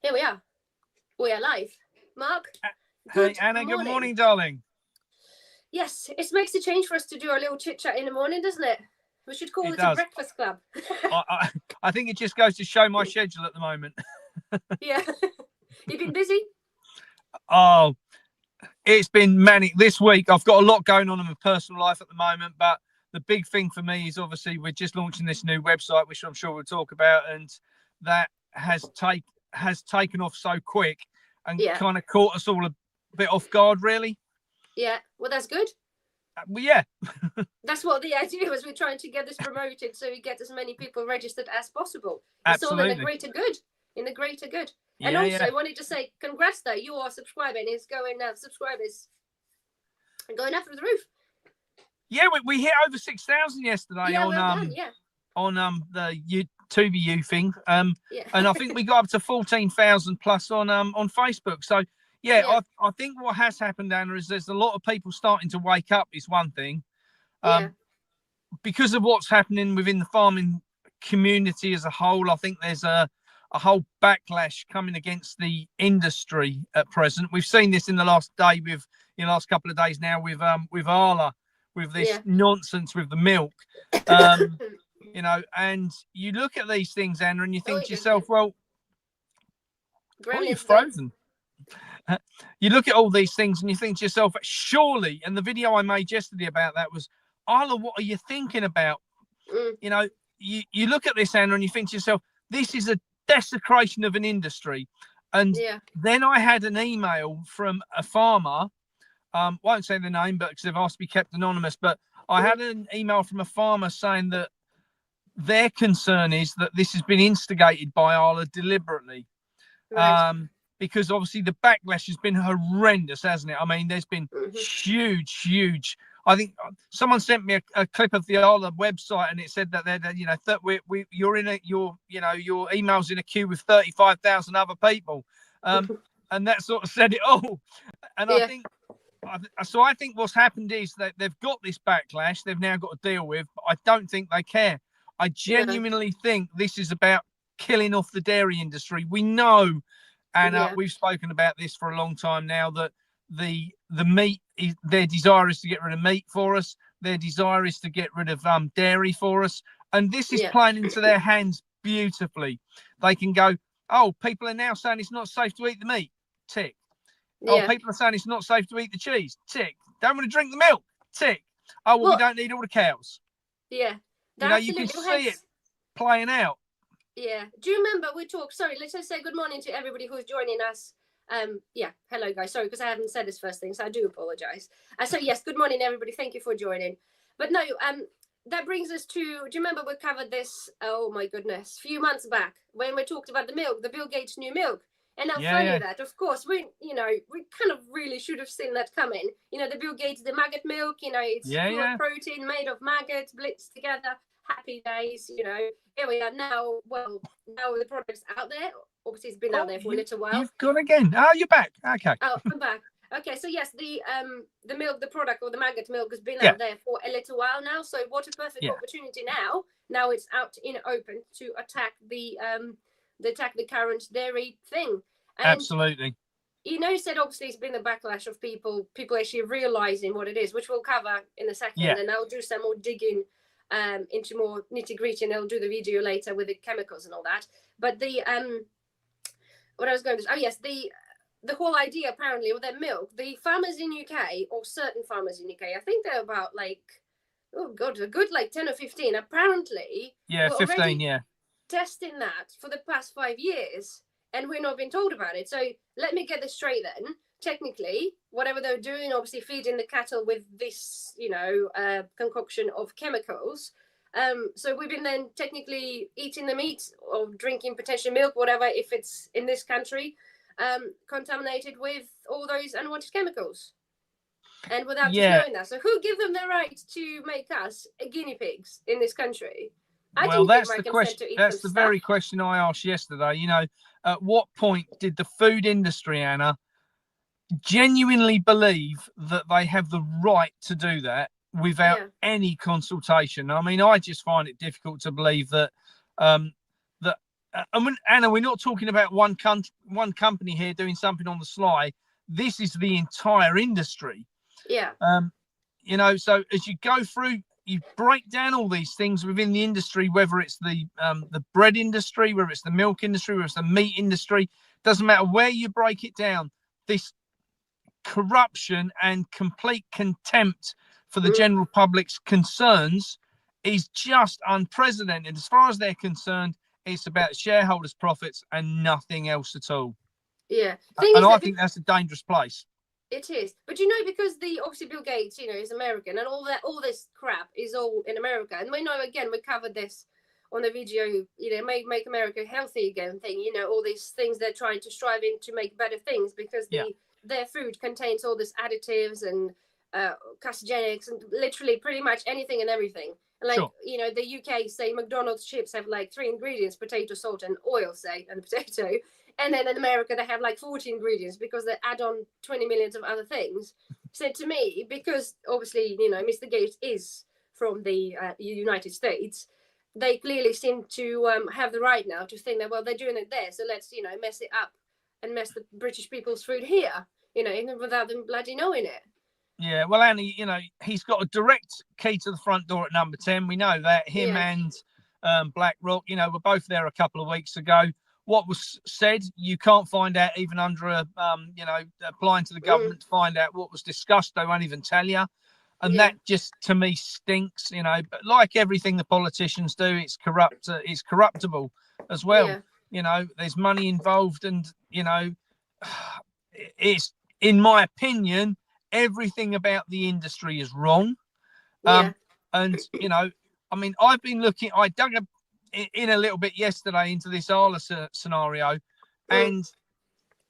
Here we are. We are live. Mark, Hey, Anna, good morning, darling. Yes, it makes a change for us to do our little chit-chat in the morning, doesn't it? We should call it a breakfast club. I think it just goes to show my schedule at the moment. Yeah. You've been busy? Oh, it's been manic this week. I've got a lot going on in my personal life at the moment, but the big thing for me is obviously we're just launching this new website, which I'm sure we'll talk about, and that has taken off so quick and kind of caught us all a bit off guard, really. Yeah, well, that's good. Well, yeah. That's what the idea was. We're trying to get this promoted so we get as many people registered as possible. Absolutely. It's all in the greater good. And also, I wanted to say, congrats though, you are subscribing. It's going now. Subscribers are going up through the roof. Yeah, we hit over 6,000 yesterday on the Tubi U thing. And I think we got up to 14,000 plus on Facebook. So I think what has happened, Anna, is there's a lot of people starting to wake up is one thing. Because of what's happening within the farming community as a whole, I think there's a whole backlash coming against the industry at present. We've seen this in the last couple of days now with Arla, with this nonsense with the milk. And you look at these things, Anna, and you think to yourself, well, you're frozen. You look at all these things and you think to yourself, surely, and the video I made yesterday about that was, Arla, what are you thinking about? You look at this, Anna, and you think to yourself, this is a desecration of an industry. And then I had an email from a farmer, won't say the name, but because they've asked to be kept anonymous, but I had an email from a farmer saying that their concern is that this has been instigated by Arla deliberately. Because obviously the backlash has been horrendous, hasn't it? I mean, there's been huge. I think someone sent me a clip of the Arla website, and it said that your email's in a queue with 35,000 other people, and that sort of said it all. And I think what's happened is that they've got this backlash they've now got to deal with, but I don't think they care. I genuinely think this is about killing off the dairy industry. We know, and we've spoken about this for a long time now, that the meat is, their desire is to get rid of meat for us. Their desire is to get rid of dairy for us. And this is playing into their hands beautifully. They can go, oh, people are now saying it's not safe to eat the meat. Tick. Oh, people are saying it's not safe to eat the cheese. Tick. Don't want to drink the milk. Tick. Oh, well, we don't need all the cows. Yeah. You can see it playing out. Yeah. Do you remember we talked? Sorry, let's just say good morning to everybody who's joining us. Hello guys. Sorry, because I haven't said this first thing, so I do apologize. So yes, good morning everybody. Thank you for joining. But no, that brings us to. Do you remember we covered this? Oh my goodness, a few months back when we talked about the milk, the Bill Gates new milk. And how funny that, of course, we kind of really should have seen that coming. The Bill Gates, the maggot milk, it's full of protein made of maggots, blitzed together, happy days, Here we are now. Well, now the product's out there. Obviously, it's been out there for a little while. You've gone again. Oh, you're back. Okay. Oh, I'm back. Okay, so yes, the milk, the product, or the maggot milk has been out there for a little while now. So what a perfect opportunity now. Now it's out in open to attack the current dairy thing. And absolutely. Said obviously it's been a backlash of people actually realizing what it is, which we'll cover in a second. And I'll do some more digging into more nitty gritty, and I'll do the video later with the chemicals and all that. But what I was going to the whole idea apparently with that milk, the farmers in UK, or certain farmers in UK, I think they're about a good 10 or 15 apparently. 15, testing that for the past 5 years, and we're not being told about it. So let me get this straight then. Technically, whatever they're doing, obviously feeding the cattle with this, concoction of chemicals. So we've been then technically eating the meat or drinking potential milk, whatever, if it's in this country, contaminated with all those unwanted chemicals. And without just knowing that. So who give them the right to make us guinea pigs in this country? That's the question. That's the very question I asked yesterday. At what point did the food industry, Anna, genuinely believe that they have the right to do that without any consultation? I mean, I just find it difficult to believe that Anna, we're not talking about one company here doing something on the sly. This is the entire industry. Yeah. You know, so as you go through, you break down all these things within the industry, whether it's the bread industry, whether it's the milk industry, whether it's the meat industry, doesn't matter where you break it down. This corruption and complete contempt for the general public's concerns is just unprecedented. As far as they're concerned, it's about shareholders' profits and nothing else at all. Yeah. And I think that's a dangerous place. It is. But you know, because obviously Bill Gates, you know, is American, and all this crap is all in America. And we know, again, we covered this on the video, you know, make America healthy again thing, you know, all these things they're trying to strive in to make better things, because their food contains all these additives and carcinogenics and literally pretty much anything and everything. Like, you know, the UK, say McDonald's chips have like 3 ingredients, potato, salt and oil, say, and potato. And then in America, they have like 40 ingredients because they add on 20 millions of other things. So to me, because obviously, you know, Mr. Gates is from the United States, they clearly seem to have the right now to think that, well, they're doing it there, so let's, you know, mess it up and mess the British people's food here, you know, even without them bloody knowing it. Yeah, well, Annie, you know, he's got a direct key to the front door at number 10. We know that. Him and BlackRock, you know, were both there a couple of weeks ago. What was said, you can't find out even under a, you know, applying to the government to find out what was discussed. They won't even tell you. And that just, to me, stinks, you know. But like everything the politicians do, it's corruptible as well. Yeah. You know, there's money involved and, you know, it's, in my opinion, everything about the industry is wrong. And, you know, I mean, I've been looking, I dug in a little bit yesterday into this Arla scenario, and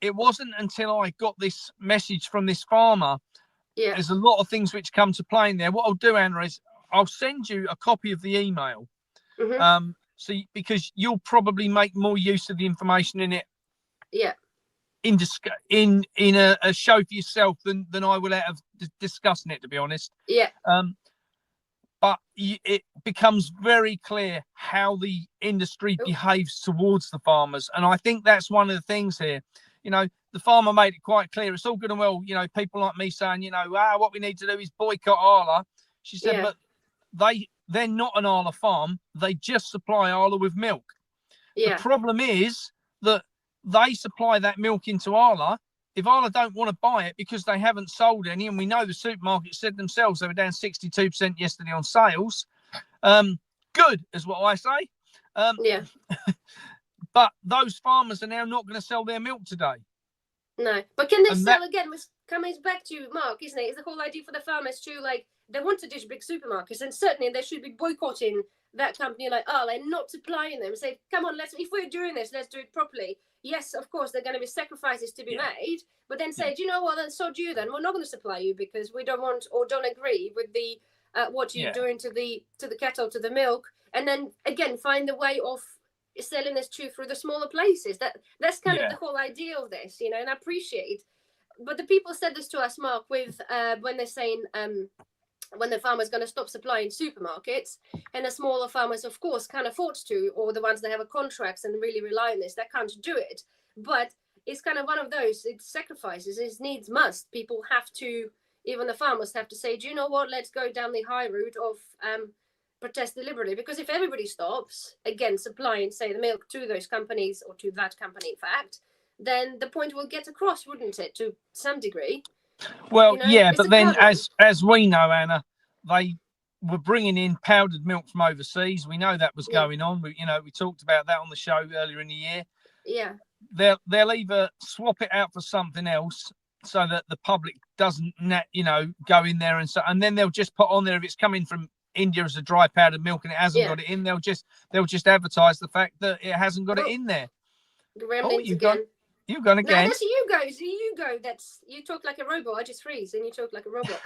it wasn't until I got this message from this farmer. There's a lot of things which come to play in there. What I'll do, Anna, is I'll send you a copy of the email. So because you'll probably make more use of the information in it. In a show for yourself than I will out of discussing it, to be honest. But it becomes very clear how the industry behaves towards the farmers, and I think that's one of the things here. You know, the farmer made it quite clear. It's all good and well, you know, people like me saying, you know, what we need to do is boycott Arla. She said, but they're not an Arla farm. They just supply Arla with milk. The problem is that they supply that milk into Arla. If Arla don't want to buy it because they haven't sold any, and we know the supermarket said themselves they were down 62% yesterday on sales. Good is what I say. But those farmers are now not going to sell their milk today. No, but can they sell again? Coming back to Mark, isn't it? Is the whole idea for the farmers to, like, they want to ditch big supermarkets, and certainly they should be boycotting that company like Arla and not supplying them. Say, come on, if we're doing this, let's do it properly. Yes, of course, there are going to be sacrifices to be made, but then say, do you know what, then so do you then. We're not going to supply you because we don't want or don't agree with the what you're doing to the cattle, to the milk, and then again find the way of selling this through the smaller places. That's kind of the whole idea of this, you know, and I appreciate. But the people said this to us, Mark, with when they're saying when the farmer's going to stop supplying supermarkets, and the smaller farmers, of course, can't afford to, or the ones that have a contracts and really rely on this, they can't do it. But it's kind of one of those, it's sacrifices, it's needs must. People have to, even the farmers have to say, do you know what, let's go down the high route of protest deliberately. Because if everybody stops, again, supplying, say, the milk to those companies, or to that company, in fact, then the point will get across, wouldn't it, to some degree? Well, you know, but then as we know, Anna, they were bringing in powdered milk from overseas. We know that was going on. We talked about that on the show earlier in the year. They'll either swap it out for something else so that the public doesn't, go in there and then they'll just put on there, if it's coming from India as a dry powdered milk and it hasn't got it in, they'll just advertise the fact that it hasn't got it in there. You've gone again. No, that's you go. So you go. You talk like a robot. I just freeze and you talk like a robot.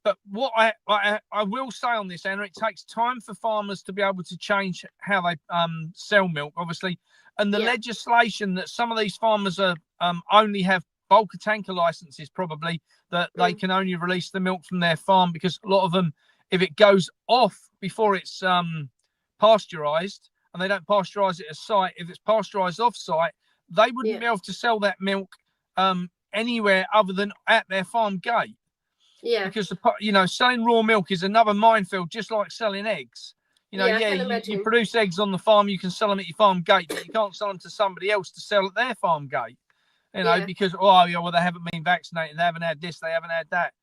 But what I will say on this, Anna, it takes time for farmers to be able to change how they sell milk, obviously, and the legislation that some of these farmers are only have bulk tanker licenses, probably that they can only release the milk from their farm, because a lot of them, if it goes off before it's pasteurized, and they don't pasteurize it at site, if it's pasteurized off site, they wouldn't be able to sell that milk anywhere other than at their farm gate. Yeah. Because selling raw milk is another minefield, just like selling eggs. You produce eggs on the farm, you can sell them at your farm gate, but you can't sell them to somebody else to sell at their farm gate. Because they haven't been vaccinated, they haven't had this, they haven't had that.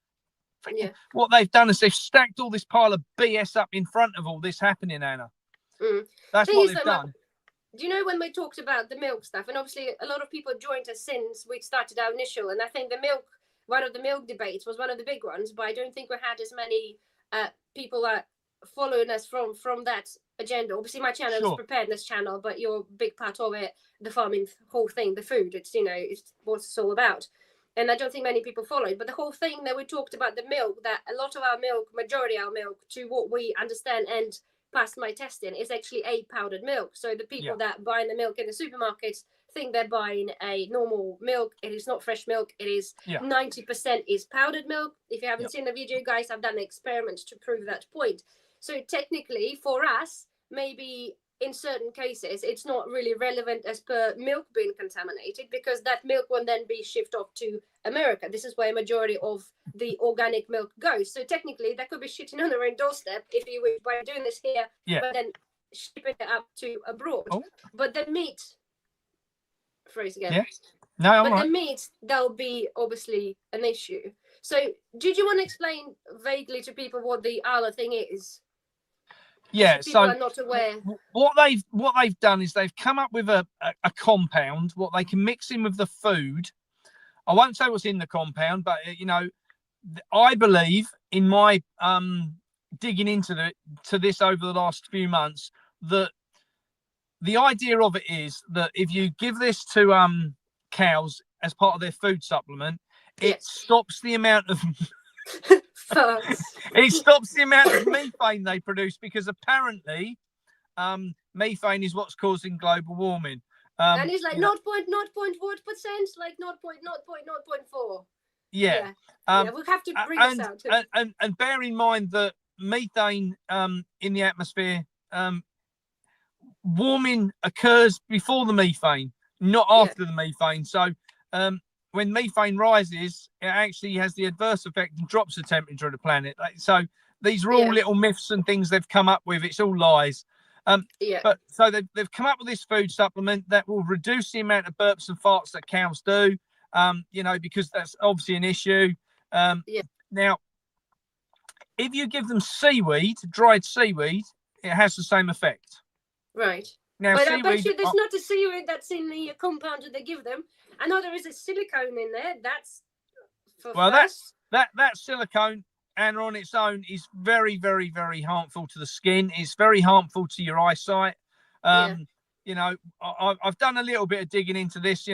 Yeah. What they've done is they've stacked all this pile of BS up in front of all this happening, Anna. That's what they've done. Do you know when we talked about the milk stuff, and obviously a lot of people joined us since we started our initial, and I think one of the milk debates was one of the big ones, but I don't think we had as many people following us from that agenda. Obviously my channel is preparedness channel, but you're a big part of it, the farming whole thing, the food, it's it's what it's all about. And I don't think many people followed, but the whole thing that we talked about, the milk, that a lot of our milk, majority of our milk, to what we understand and past my testing, is actually powdered milk. So the people that buy the milk in the supermarkets think they're buying a normal milk. It is not fresh milk. It is 90% is powdered milk. If you haven't seen the video, guys, I've done experiments to prove that point. So technically for us, maybe in certain cases, it's not really relevant as per milk being contaminated, because that milk will then be shipped off to America. This is where a majority of the organic milk goes. So technically that could be shitting on their own doorstep if you wish, by doing this here, but then shipping it up to abroad. But the meat, phrase again. The meat, that'll be obviously an issue. So did you want to explain vaguely to people what the ALA thing is? Yeah, people are not aware. What they've done is they've come up with a compound, what they can mix in with the food. I won't say what's in the compound, but I believe in my digging into this over the last few months, that the idea of it is that if you give this to cows as part of their food supplement, it stops the amount of it stops the amount of methane they produce, because apparently methane is what's causing global warming. And it's like 0.0.1%, like 0.0.0.4. Yeah. We'll have to bring this out too. And bear in mind that methane in the atmosphere, warming occurs before the methane, not after the methane. So when methane rises, it actually has the adverse effect and drops the temperature of the planet. So these are all little myths and things they've come up with. It's all lies. But so they've come up with this food supplement that will reduce the amount of burps and farts that cows do, because that's obviously an issue. Now, if you give them seaweed, dried seaweed, it has the same effect. Right. Now, but I bet you there's not a seaweed that's in the compound that they give them. I know there is a silicone in there. That's that silicone, and on its own, is very, very, very harmful to the skin. It's very harmful to your eyesight. I've done a little bit of digging into this.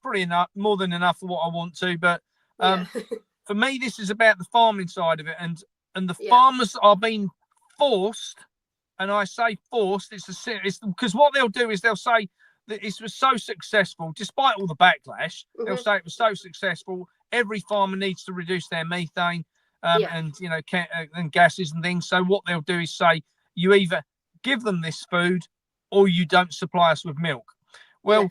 Pretty enough, more than enough for what I want to. But for me, this is about the farming side of it, and the farmers are being forced. And I say forced, it's because what they'll do is they'll say that it was so successful, despite all the backlash. They'll say it was so successful, every farmer needs to reduce their methane and gases and things. So what they'll do is say, you either give them this food or you don't supply us with milk. Well,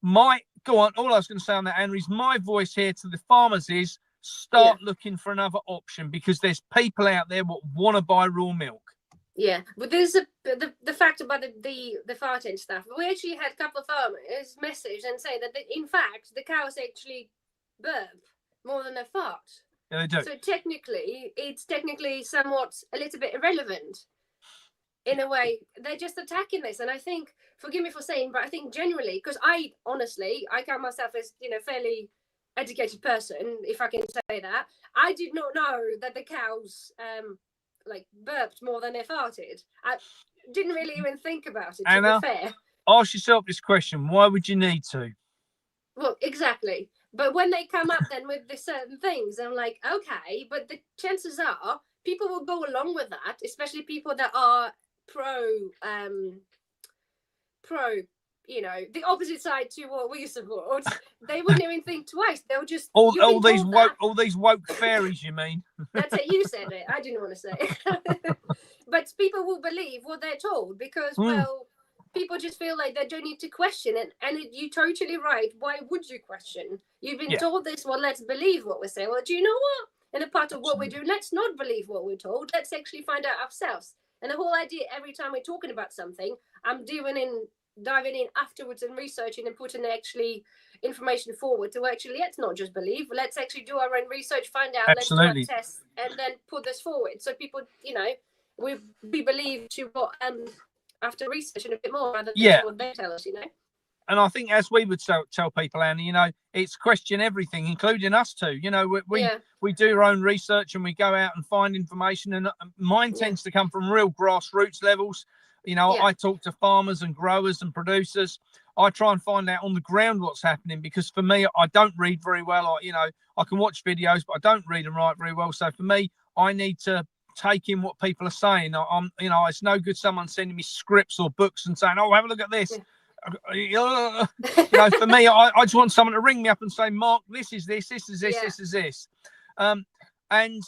all I was going to say on that, Anna, is my voice here to the farmers is start looking for another option, because there's people out there that want to buy raw milk. Yeah, but there's the fact about the farting stuff. We actually had a couple of farmers message and say that in fact the cows actually burp more than they fart. Yeah, they do. So it's somewhat a little bit irrelevant in a way. They're just attacking this, and I think, forgive me for saying, but I think generally, because I count myself as fairly educated person, if I can say that. I did not know that the cows burped more than they farted. I didn't really even think about it, to Anna, be fair. Ask yourself this question: why would you need to? Well, exactly. But when they come up then with the certain things, I'm like, okay, but the chances are people will go along with that, especially people that are pro, the opposite side to what we support. They wouldn't even think twice. They'll just all these woke fairies, you mean? That's it. You said it. I didn't want to say it. But people will believe what they're told because, people just feel like they don't need to question it. And you're totally right. Why would you question? You've been told this, well, let's believe what we're saying. Well, do you know what? And a part of what we do, let's not believe what we're told. Let's actually find out ourselves. And the whole idea, every time we're talking about something, I'm diving in afterwards and researching and putting actually information forward to actually, let's not just believe, let's actually do our own research, find out, Absolutely. let's do our tests, and then put this forward. So people, we believe to what, after researching a bit more rather than what they tell us, And I think, as we would tell people, Anna, it's question everything, including us too. We do our own research and we go out and find information. And mine tends to come from real grassroots levels. I talk to farmers and growers and producers. I try and find out on the ground what's happening, because for me, I don't read very well. I can watch videos, but I don't read and write very well. So for me, I need to take in what people are saying. It's no good someone sending me scripts or books and saying, "Oh, have a look at this." For me, I just want someone to ring me up and say, "Mark, this is this, this is this, this is this." And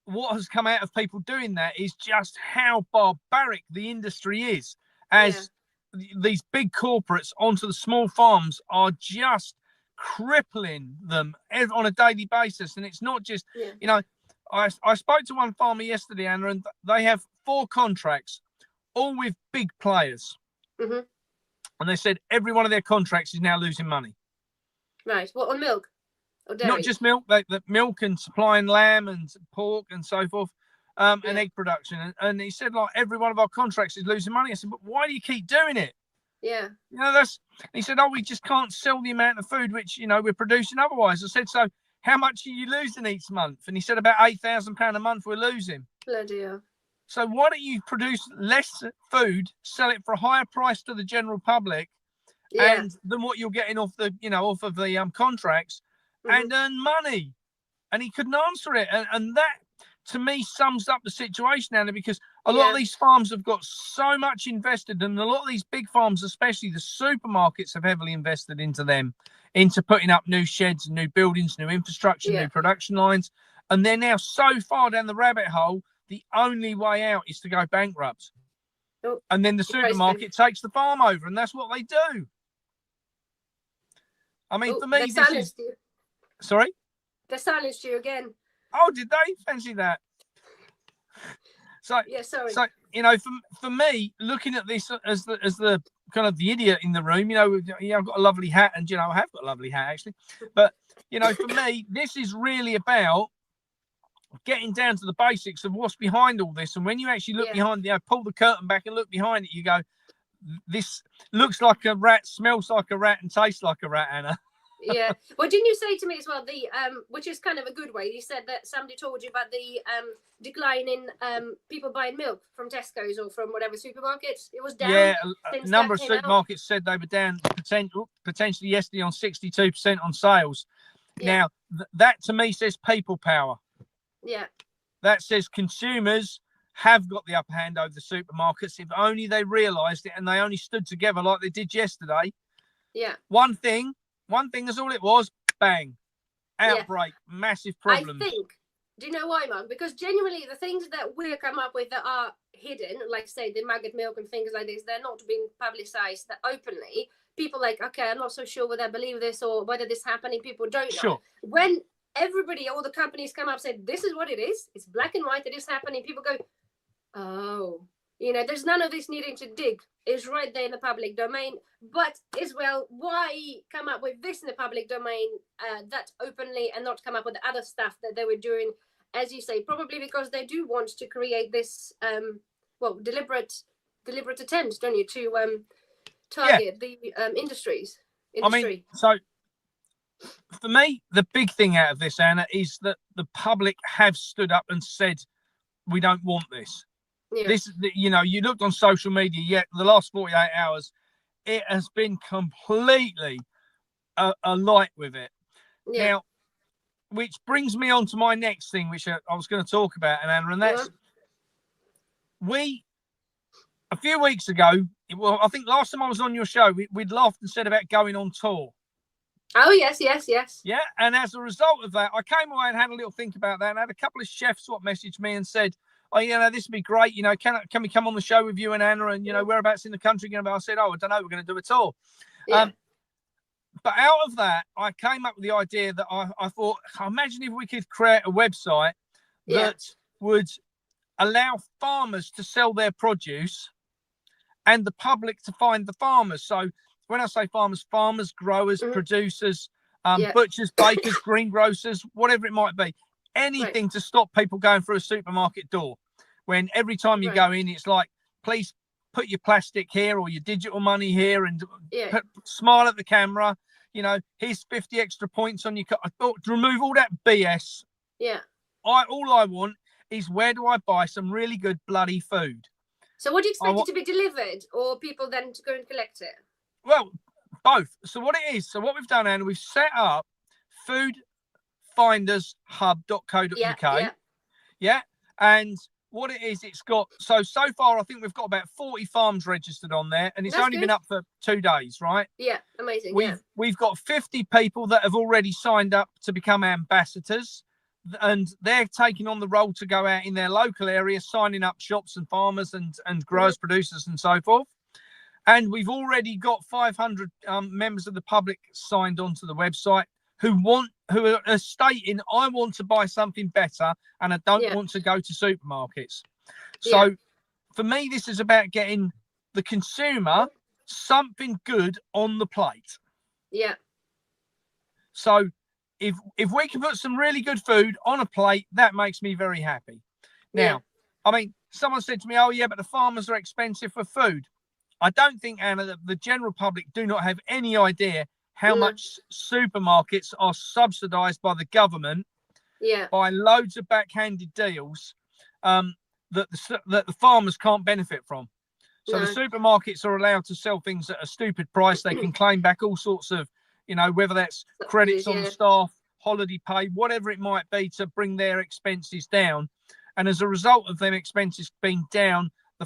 what has come out of people doing that is just how barbaric the industry is, as these big corporates onto the small farms are just crippling them on a daily basis. And it's not just, I spoke to one farmer yesterday, Anna, and they have 4 contracts, all with big players. Mm-hmm. And they said every one of their contracts is now losing money. Right. What, on milk or dairy? Not just milk, the milk and supplying lamb and pork and so forth, and egg production. And he said, like, every one of our contracts is losing money. I said, but why do you keep doing it? Yeah. He said, we just can't sell the amount of food which, we're producing otherwise. I said, so how much are you losing each month? And he said, about £8,000 a month we're losing. Bloody hell. So why don't you produce less food, sell it for a higher price to the general public, and than what you're getting off the, off of the contracts, and earn money? And he couldn't answer it. And that, to me, sums up the situation, Anna, because a lot of these farms have got so much invested, and a lot of these big farms, especially the supermarkets, have heavily invested into them, into putting up new sheds, new buildings, new infrastructure, new production lines. And they're now so far down the rabbit hole, the only way out is to go bankrupt. Oh, and then the supermarket takes the farm over, and that's what they do. I mean, for me, this is... Sorry? They silenced you again. Oh, did they? Fancy that. So, sorry. So, for me, looking at this as the kind of the idiot in the room, I've got a lovely hat, and, I have got a lovely hat, actually. But, for me, this is really about getting down to the basics of what's behind all this. And when you actually look behind, pull the curtain back and look behind it, you go, this looks like a rat, smells like a rat, and tastes like a rat, Anna. Yeah. Well, didn't you say to me as well, which is kind of a good way, you said that somebody told you about the decline in people buying milk from Tesco's or from whatever supermarkets? It was down. Yeah, a number of supermarkets said they were down potentially yesterday on 62% on sales. Now, that to me says people power. Yeah. That says consumers have got the upper hand over the supermarkets. If only they realised it and they only stood together like they did yesterday. Yeah. One thing is all it was. Bang. Outbreak. Massive problems. I think, do you know why, Mark? Because genuinely the things that we come up with that are hidden, like say the maggot milk and things like this, they're not being publicised that openly. People like, okay, I'm not so sure whether I believe this or whether this happening. People don't know. Sure. When all the companies come up and say, this is what it is. It's black and white. It is happening. People go, oh, there's none of this needing to dig. It's right there in the public domain. But as well, why come up with this in the public domain that openly and not come up with the other stuff that they were doing, as you say, probably because they do want to create this, deliberate attempt, don't you, to target the industry. I mean, so for me, the big thing out of this, Anna, is that the public have stood up and said, we don't want this. Yeah. This, you looked on social media, the last 48 hours, it has been completely alight with it. Yeah. Now, which brings me on to my next thing, which I was going to talk about, Anna, and that's a few weeks ago, I think last time I was on your show, we'd laughed and said about going on tour. Oh, yes. Yeah, and as a result of that, I came away and had a little think about that, and I had a couple of chefs what messaged me and said, oh, this would be great. Can we come on the show with you and Anna? And, whereabouts in the country going to be? I said, oh, I don't know. We're going to do a tour. Yeah. But out of that, I came up with the idea that I thought, imagine if we could create a website that would allow farmers to sell their produce and the public to find the farmers. So when I say farmers, growers, producers, butchers, bakers, greengrocers, whatever it might be, anything to stop people going through a supermarket door. When every time you go in, it's like, please put your plastic here or your digital money here and smile at the camera. Here's 50 extra points on your car. I thought to remove all that BS. Yeah. All I want is, where do I buy some really good bloody food? So what do you expect it to be delivered, or people then to go and collect it? Well, both. So what we've done, Anna, we've set up foodfindershub.co.uk. Yeah. And what it is, it's got, so far, I think we've got about 40 farms registered on there, and it's only been up for 2 days, right? Yeah, amazing. We've got 50 people that have already signed up to become ambassadors, and they're taking on the role to go out in their local area, signing up shops and farmers and growers, producers, and so forth. And we've already got 500 members of the public signed onto the website who are stating, I want to buy something better and I don't want to go to supermarkets. So for me, this is about getting the consumer something good on the plate. Yeah. So if we can put some really good food on a plate, that makes me very happy. Now, I mean, someone said to me, oh yeah, but the farmers are expensive for food. I don't think, Anna, that the general public do not have any idea how much supermarkets are subsidised by the government by loads of backhanded deals that the farmers can't benefit from. So the supermarkets are allowed to sell things at a stupid price. They can claim back all sorts of, whether that's credits on the staff, holiday pay, whatever it might be, to bring their expenses down. And as a result of them expenses being down, the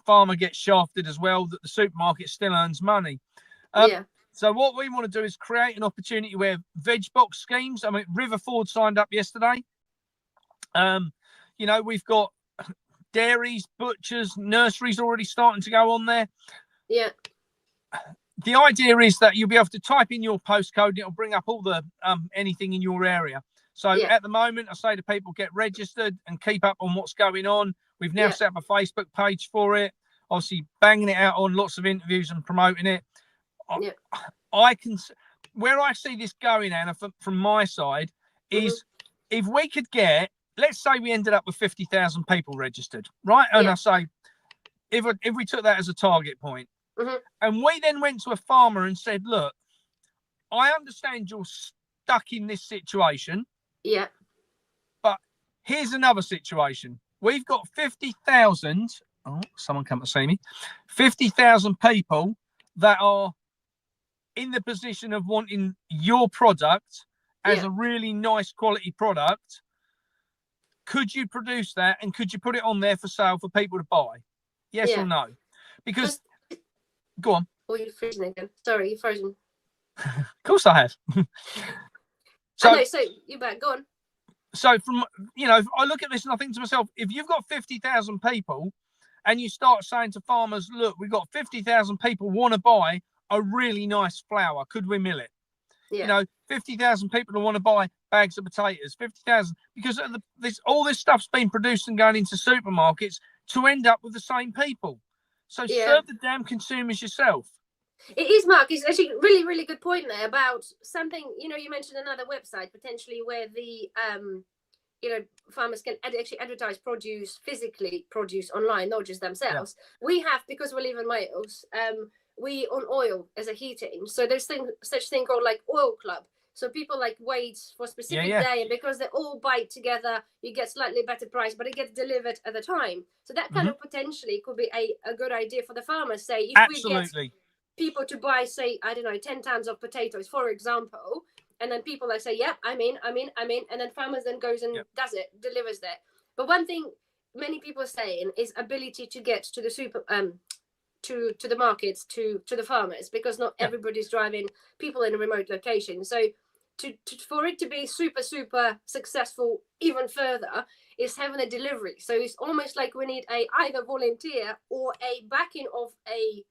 farmer gets shafted as well, that the supermarket still earns money. So what we want to do is create an opportunity where veg box schemes, I mean, River Ford signed up yesterday. We've got dairies, butchers, nurseries already starting to go on there. Yeah. The idea is that you'll be able to type in your postcode and it'll bring up all the anything in your area. So at the moment, I say to people, get registered and keep up on what's going on. We've now set up a Facebook page for it, obviously banging it out on lots of interviews and promoting it. Where I see this going, Anna, from my side, is if we could get, let's say we ended up with 50,000 people registered, right? And I say, if we took that as a target point, and we then went to a farmer and said, look, I understand you're stuck in this situation. Yeah. But here's another situation. We've got 50,000, someone come to see me, 50,000 people that are in the position of wanting your product as a really nice quality product. Could you produce that and could you put it on there for sale for people to buy? Yes or no? Because, go on. Oh, you're freezing again. Sorry, you're frozen. Of course I have. So you're back. Go on. So from, if I look at this and I think to myself, if you've got 50,000 people and you start saying to farmers, look, we've got 50,000 people want to buy a really nice flour, could we mill it? 50,000 people who want to buy bags of potatoes, 50,000, because all this stuff's been produced and going into supermarkets to end up with the same people. So serve the damn consumers yourself. It is, Mark. It's actually a really, really good point there about something, you mentioned another website potentially where the, farmers can actually advertise physically produce online, not just themselves. Yeah. We have, because we live in Wales, we own oil as a heating. So there's such thing called like oil club. So people wait for a specific day, and because they all buy together, you get slightly better price, but it gets delivered at the time. So that kind of potentially could be a good idea for the farmers. Say if we get people to buy, say, 10 tons of potatoes, for example, and then people say, yeah, I'm in, and then farmers then goes and does it, delivers that. But one thing many people are saying is ability to get to the to the markets, to the farmers, because not everybody's driving, people in a remote location. So for it to be super, super successful even further, is having a delivery. So it's almost like we need either volunteer or a backing of a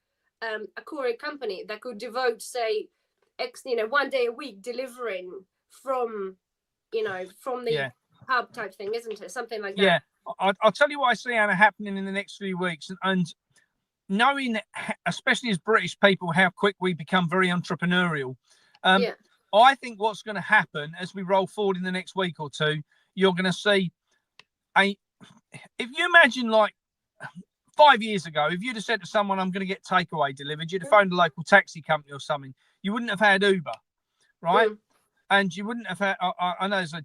courier company that could devote, say, one day a week delivering from the hub type thing, isn't it? Something like that. Yeah, I'll tell you what I see, Anna, happening in the next few weeks, and knowing, especially as British people, how quick we become very entrepreneurial. I think what's going to happen as we roll forward in the next week or two, you're going to see if you imagine like 5 years ago, if you'd have said to someone, I'm going to get takeaway delivered, you'd have phoned a local taxi company or something. You wouldn't have had Uber, right? And you wouldn't have had, I know there's a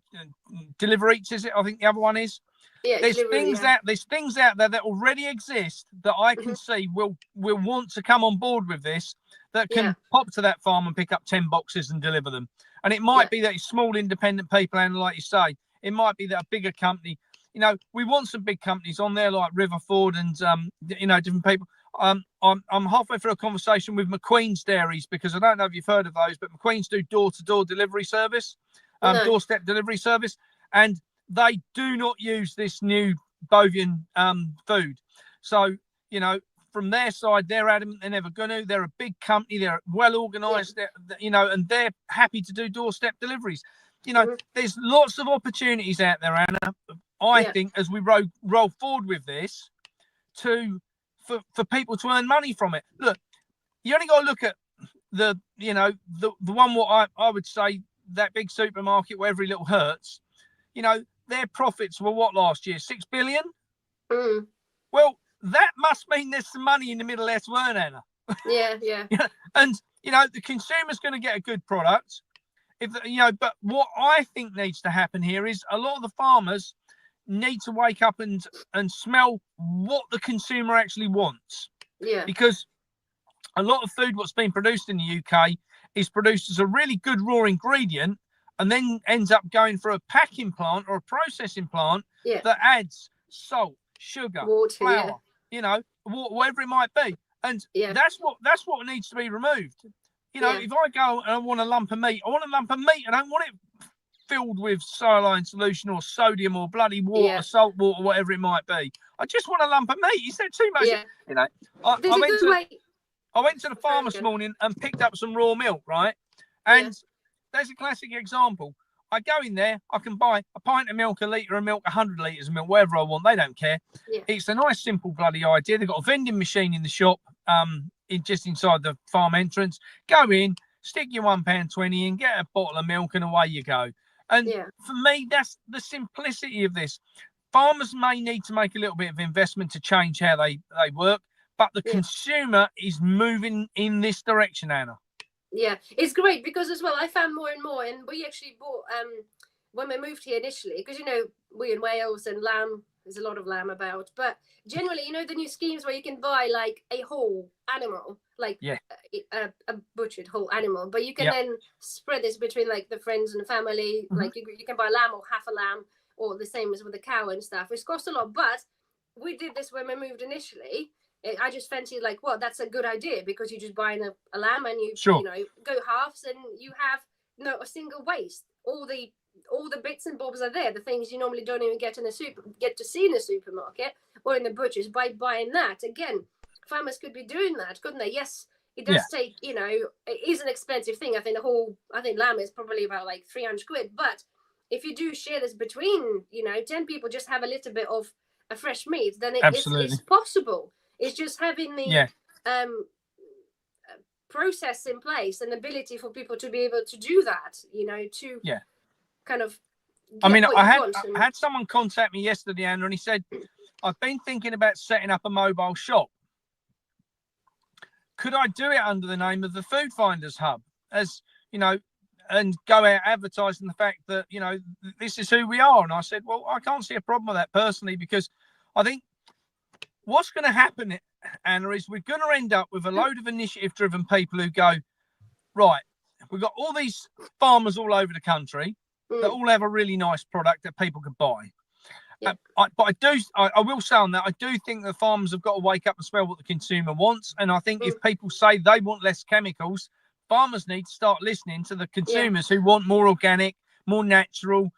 Deliver Eats, is it? I think the other one is. Yeah, there's things out there that already exist that I can see will want to come on board with this, that can pop to that farm and pick up 10 boxes and deliver them. And it might be that it's small independent people, and like you say, it might be that a bigger company. We want some big companies on there like Riverford and different people. I'm halfway through a conversation with McQueen's Dairies, because I don't know if you've heard of those, but McQueen's do door-to-door delivery service, doorstep delivery service, and they do not use this new bovine food. So, from their side, they're adamant they're never going to. They're a big company. They're well organised, and they're happy to do doorstep deliveries. There's lots of opportunities out there, Anna, I think, as we roll forward with this, for people to earn money from it. Look, you only got to look at the one what I would say, that big supermarket where every little hurts. Their profits were what last year? 6 billion? Well, that must mean there's some money in the middle there to earn, Anna. Yeah. And, the consumer's going to get a good product. But what I think needs to happen here is a lot of the farmers need to wake up and smell what the consumer actually wants. Yeah. Because a lot of food what's been produced in the UK is produced as a really good raw ingredient, and then ends up going for a packing plant or a processing plant that adds salt, sugar, water, flour, whatever it might be. And that's what needs to be removed. If I go and I want a lump of meat, I don't want it filled with saline solution or sodium or bloody water, salt water, whatever it might be. I just want a lump of meat. Is that too much? I went to the farm this morning and picked up some raw milk, right? And there's a classic example. I go in there, I can buy a pint of milk, a litre of milk, 100 litres of milk, whatever I want. They don't care. It's a nice, simple bloody idea. They've got a vending machine in the shop, just inside the farm entrance. Go in, stick your £1.20 in, get a bottle of milk, and away you go. And for me, that's the simplicity of this. Farmers may need to make a little bit of investment to change how they work, but the consumer is moving in this direction, Anna. Yeah, it's great because as well, I found more and more, and we actually bought, when we moved here initially, because, we in Wales and lamb, there's a lot of lamb about, but generally, the new schemes where you can buy like a whole animal, like a butchered whole animal, but you can then spread this between like the friends and the family, like you can buy lamb or half a lamb, or the same as with the cow and stuff, which costs a lot, but we did this when we moved initially. I just fancied like, well, that's a good idea because you just buy a lamb and you go halves and you have a single waste. All the bits and bobs are there. The things you normally don't even get to see in the supermarket or in the butchers. By buying that, again, farmers could be doing that, couldn't they? Yes, it does take. It is an expensive thing. I think lamb is probably about like 300 quid. But if you do share this between 10 people, just have a little bit of a fresh meat, then it's possible. It's just having the process in place and ability for people to be able to do that, kind of. I had someone contact me yesterday, Anna, and he said, I've been thinking about setting up a mobile shop. Could I do it under the name of the Food Finders Hub, and go out advertising the fact that, this is who we are? And I said, well, I can't see a problem with that personally, because I think what's going to happen, Anna, is we're going to end up with a load of initiative-driven people who go, right, we've got all these farmers all over the country that all have a really nice product that people can buy. But I will say on that, I do think the farmers have got to wake up and smell what the consumer wants. And I think if people say they want less chemicals, farmers need to start listening to the consumers who want more organic, more natural,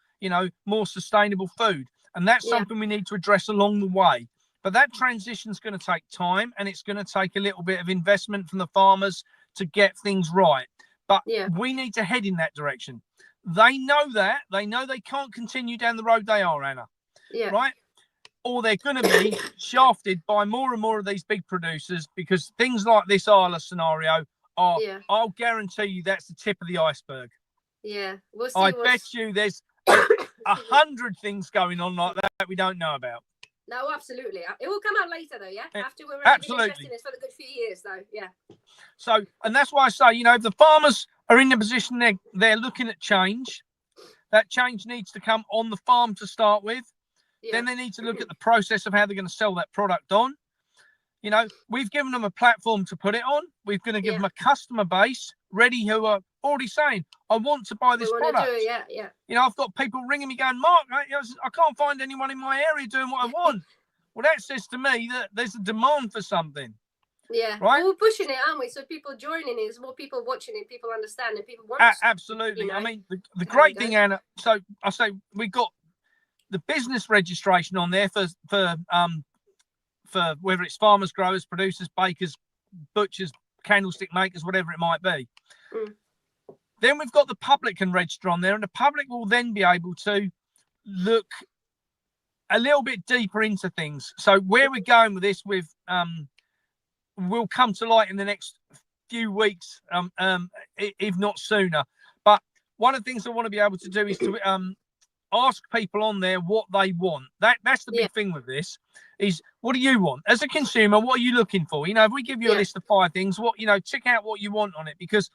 more sustainable food. And that's something we need to address along the way. But that transition is going to take time, and it's going to take a little bit of investment from the farmers to get things right. But we need to head in that direction. They know that. They know they can't continue down the road they are, Anna. Yeah. Right? Or they're going to be shafted by more and more of these big producers, because things like this Isla scenario are, I'll guarantee you, that's the tip of the iceberg. Yeah. We'll see. I bet you there's 100 things going on like that we don't know about. No, absolutely. It will come out later, though, after we're investing this for the good few years, though, So, and that's why I say, if the farmers are in the position they're looking at change, that change needs to come on the farm to start with. Then they need to look at the process of how they're going to sell that product on. We've given them a platform to put it on. We're going to give them a customer base ready who are already saying, I want to buy this product. I've got people ringing me going, Mark, I can't find anyone in my area doing what I want. Well, that says to me that there's a demand for something. Yeah. Right? Well, we're pushing it, aren't we? So people joining it, there's more people watching it, people understanding, people want absolutely. I mean, the great thing, Anna, so I say we got the business registration on there for whether it's farmers, growers, producers, bakers, butchers, candlestick makers, whatever it might be. Then we've got the public can register on there, and the public will then be able to look a little bit deeper into things. So where we're going with this will come to light in the next few weeks, if not sooner. But one of the things I want to be able to do is to ask people on there what they want. That's the big thing with this is, what do you want as a consumer? What are you looking for? If we give you a list of 5 things, tick out what you want on it, because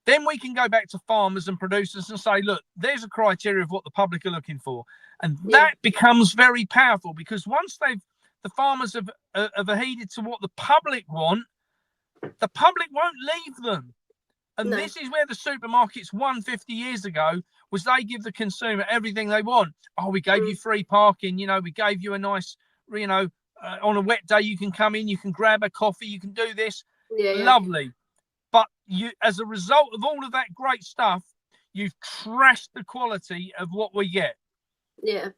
then we can go back to farmers and producers and say, look, there's a criteria of what the public are looking for. And that becomes very powerful, because once the farmers have adhered to what the public want, the public won't leave them. And this is where the supermarkets won 50 years ago, was they give the consumer everything they want. Oh, we gave you free parking. We gave you a nice, on a wet day, you can come in, you can grab a coffee, you can do this. Lovely. But as a result of all of that great stuff, you've trashed the quality of what we get. Yeah.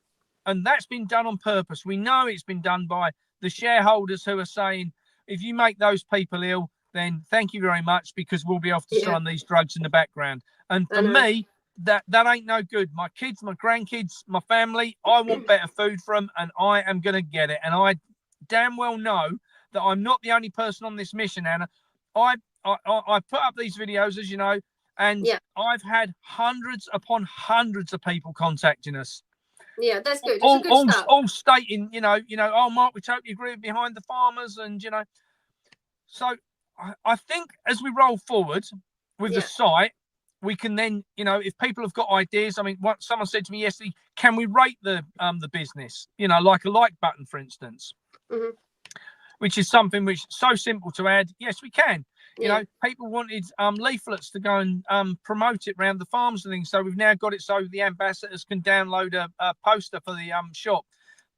And that's been done on purpose. We know it's been done by the shareholders who are saying, if you make those people ill, then thank you very much, because we'll be off to sign these drugs in the background. And for me, that ain't no good. My kids, my grandkids, my family, I want better food for them, and I am going to get it. And I damn well know that I'm not the only person on this mission, Anna. I put up these videos, as you know, and I've had hundreds upon hundreds of people contacting us. Yeah, that's good. It's a good start. All stating, oh, Mark, we totally agree with behind the farmers, and so I think as we roll forward with the site, we can then, if people have got ideas. I mean, someone said to me yesterday, can we rate the business? Like a like button, for instance, which is something which is so simple to add. Yes, we can. People wanted leaflets to go and promote it around the farms and things. So we've now got it so the ambassadors can download a poster for the shop.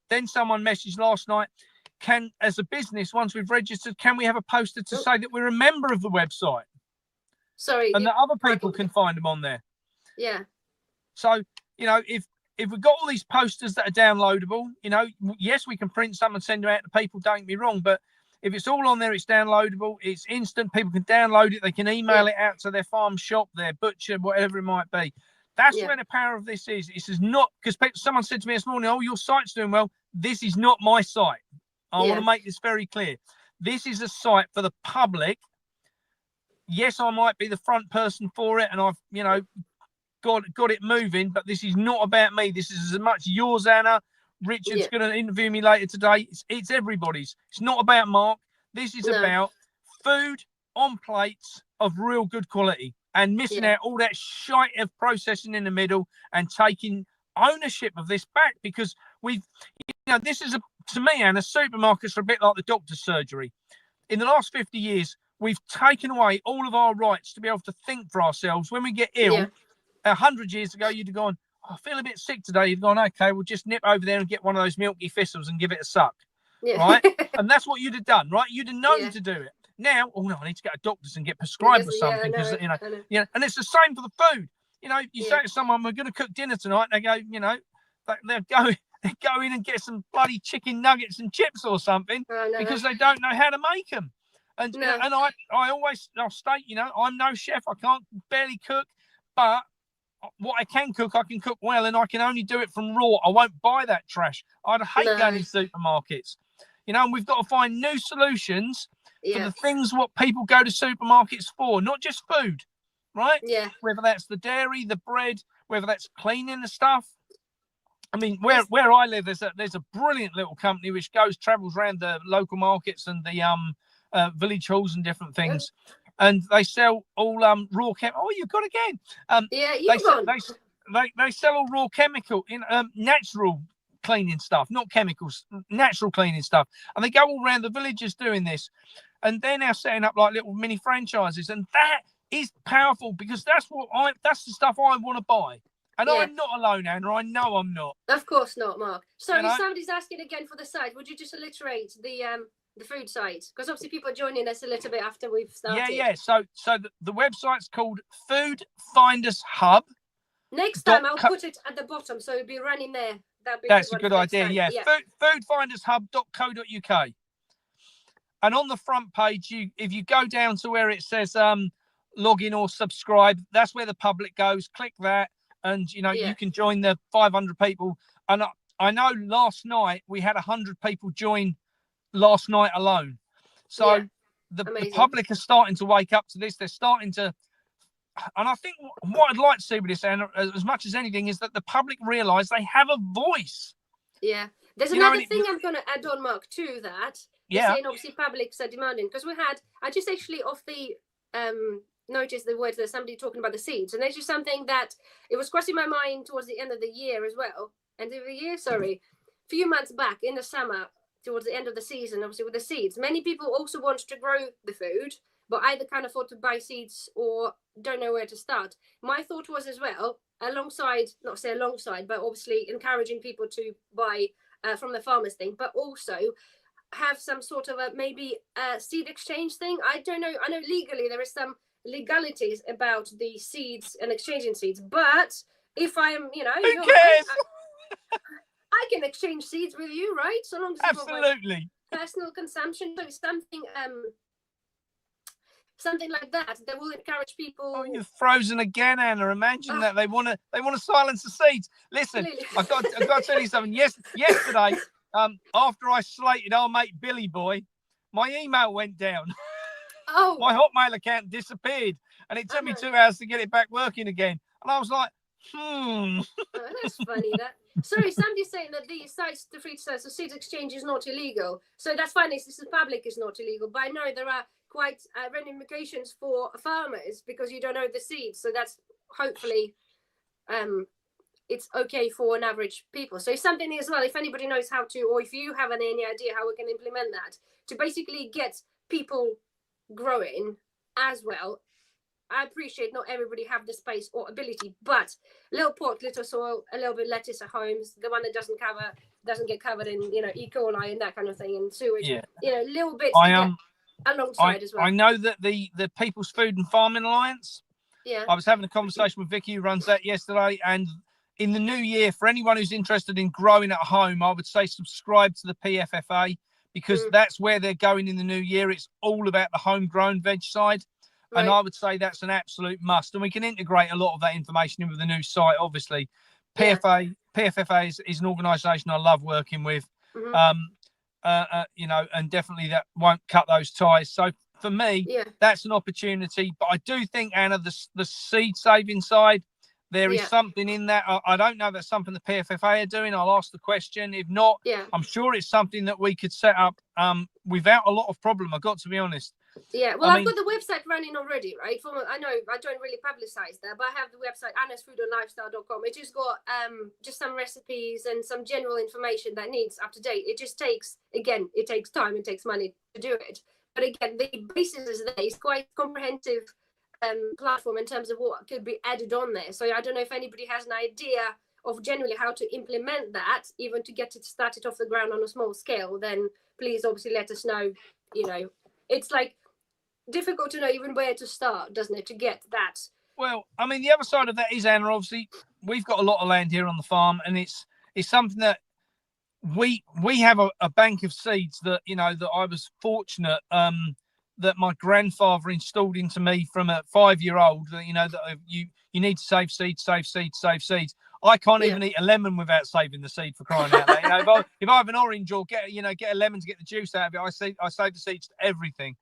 Then someone messaged last night, as a business, once we've registered, can we have a poster to say that we're a member of the website? Sorry. And that other people can find them on there. Yeah. So, if we've got all these posters that are downloadable, yes, we can print some and send them out to people, don't get me wrong, but if it's all on there, it's downloadable, it's instant, people can download it, they can email it out to their farm shop, their butcher, whatever it might be. That's where the power of this is. This is not, because someone said to me this morning, oh, your site's doing well. This is not my site. I want to make this very clear. This is a site for the public. Yes, I might be the front person for it, and I've, got it moving, but this is not about me. This is as much yours, Anna. Richard's going to interview me later today. It's everybody's. It's not about Mark. This is about food on plates of real good quality, and missing out all that shite of processing in the middle, and taking ownership of this back, because this is to me, Anna, supermarkets are a bit like the doctor's surgery. In the last 50 years, we've taken away all of our rights to be able to think for ourselves. When we get ill, 100 years ago, you'd have gone, I feel a bit sick today. You've gone, okay, we'll just nip over there and get one of those milky thistles and give it a suck. Right? And that's what you'd have done, right? You'd have known to do it. Now, oh no, I need to go to doctors and get prescribed for something, because and it's the same for the food. You say to someone, we're going to cook dinner tonight, and they go, they'll go, go in and get some bloody chicken nuggets and chips or something because they don't know how to make them. And I'll state, I'm no chef. I can't barely cook, but what I can cook well, and I can only do it from raw. I won't buy that trash. I'd hate going in supermarkets, and we've got to find new solutions for the things what people go to supermarkets for, not just food, right? Yeah. Whether that's the dairy, the bread, whether that's cleaning the stuff. I mean, where I live, there's a brilliant little company which travels around the local markets and the village halls and different things, and they sell all raw chemical. Oh, you've got again. They sell all raw chemical in natural cleaning stuff, not chemicals, natural cleaning stuff, and they go all around the villages doing this, and they're now setting up like little mini franchises, and that is powerful because that's the stuff I want to buy. And I'm not alone, Anna. I know I'm not. Of course not, Mark. Sorry, somebody's asking again for the site. Would you just alliterate the food site? Because obviously people are joining us a little bit after we've started. Yeah. So the website's called Food Finders Hub. Next time I'll put it at the bottom, so it'll be running there. That's a good idea. Yeah. Foodfindershub.co.uk. And on the front page, if you go down to where it says log in or subscribe, that's where the public goes. Click that. And, you can join the 500 people. And I know last night we had 100 people join last night alone. So the public are starting to wake up to this. They're starting to. And I think what I'd like to see with this, Anna, as much as anything, is that the public realise they have a voice. Yeah. There's another thing I'm going to add on, Mark, to that. Yeah. Saying obviously publics are demanding. Because I just actually off the noticed the words that somebody talking about the seeds, and that's just something that it was crossing my mind towards the end of the year as well. A few months back in the summer, towards the end of the season, obviously with the seeds, many people also want to grow the food, but either can't afford to buy seeds or don't know where to start. My thought was as well, but obviously encouraging people to buy from the farmers thing, but also have some sort of maybe a seed exchange thing. I don't know. I know legally there is some legalities about the seeds and exchanging seeds, but if I am, who cares? I can exchange seeds with you, right? So long as absolutely personal consumption. So something like that will encourage people. Oh, you're frozen again, Anna. Imagine that they want to silence the seeds. Listen, I've got to tell you something. Yesterday, after I slated our mate Billy Boy, my email went down. Oh, my Hotmail account disappeared, and it took me 2 hours to get it back working again. And I was like, Oh, that's funny. Sorry, somebody's saying that the sites, the free sites, the seed exchange is not illegal. So that's fine. This is public is not illegal, but I know there are quite ramifications for farmers because you don't know the seeds. So that's hopefully it's okay for an average people. So it's something as well. If anybody knows how to, or if you have any idea how we can implement that to basically get people growing as well. I appreciate not everybody have the space or ability, but little pot, little soil, a little bit lettuce at home, the one that doesn't get covered in E. coli and that kind of thing and sewage. Yeah. Little bits alongside as well. I know that the People's Food and Farming Alliance. Yeah. I was having a conversation with Vicky who runs that yesterday, and in the new year, for anyone who's interested in growing at home, I would say subscribe to the PFFA because that's where they're going in the new year. It's all about the homegrown veg side. Right. And I would say that's an absolute must. And we can integrate a lot of that information in with the new site, obviously. PFFA is an organisation I love working with, and definitely that won't cut those ties. So for me, that's an opportunity. But I do think, Anna, the seed saving side, there is something in that. I don't know if that's something the PFFA are doing. I'll ask the question. If not, I'm sure it's something that we could set up without a lot of problem. I've got to be honest. Yeah, well, I've got the website running already, right? I know I don't really publicize that, but I have the website anasfoodandlifestyle.com. It just got just some recipes and some general information that needs up to date. It just takes time, it takes money to do it. But again, the basis is there. It's quite comprehensive platform in terms of what could be added on there. So I don't know if anybody has an idea of generally how to implement that, even to get it started off the ground on a small scale, then please obviously let us know. It's like difficult to know even where to start, doesn't it, to get that? Well, I mean, the other side of that is, Anna, obviously we've got a lot of land here on the farm, and it's something that, I don't know, we have a bank of seeds that, you know, that I was fortunate that my grandfather installed into me from a 5-year-old, you know, that you need to save seeds, save seeds, save seeds. I can't even eat a lemon without saving the seed, for crying out loud. You know, if I have an orange or get a lemon to get the juice out of it, I save the seeds to everything